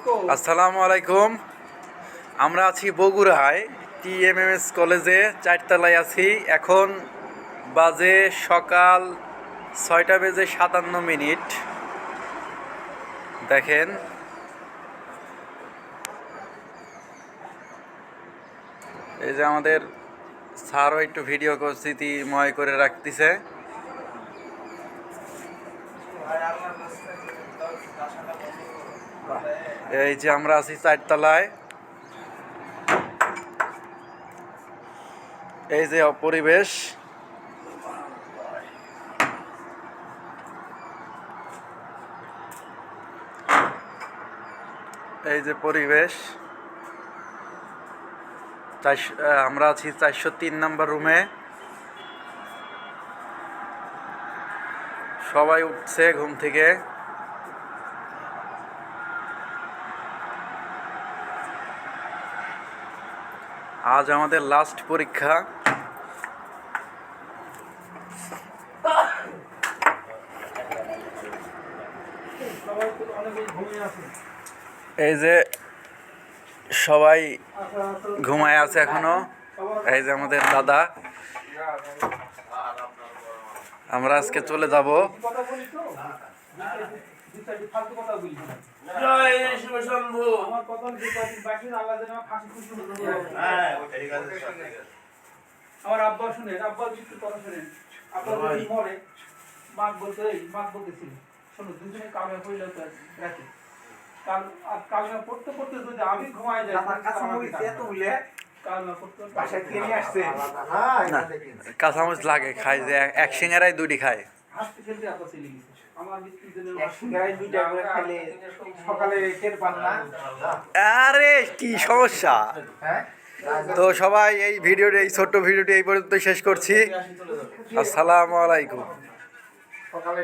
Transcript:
আসসালামু আলাইকুম। আমরা আছি বগুড়ায় TMMS কলেজে, 4তলায় আছি। এখন বাজে সকাল 6:57। দেখেন, এই যে আমাদের স্যারও একটু ভিডিও স্মৃতিময় করে রাখতেছে। এই যে আমরা আছি 4তলায়। এই যে পরিবেশ, এই যে পরিবেশ। আমরা আছি 403 নম্বর রুমে। সবাই উঠছে ঘুম থেকে। আজ আমাদের লাস্ট পরীক্ষা। এই যে সবাই ঘুমায় আছে এখনো। এই যে আমাদের দাদা। আমরা আজকে চলে যাব। আমার আব্বা শুনেন, আব্বার মৃত্যুর কথা শুনেন। আব্বা যদি মরে, মাক বলতেছিল, শোনো দুজনে কামে হইল তো রাখি। কালমা পড়তে পড়তে যদি আমি ঘুমাই যাই, কালমা পড়তে বাসায় কে নিয়ে আসছে? কাঁচামরিচ লাগে, খাই যে এক সিঙ্গারায় দুটি খায়। হাসতে খেলতে আব্বা চলে গেছে। আমার মৃত্যুর জন্য এক সিঙ্গারায় দুইটা করে খেলে সকালে টের পান না। আরে কি সমস্যা? হ্যাঁ, তো সবাই এই ছোট্ট ভিডিওটি এই পর্যন্ত শেষ করছি। আসসালামু আলাইকুম। সকালে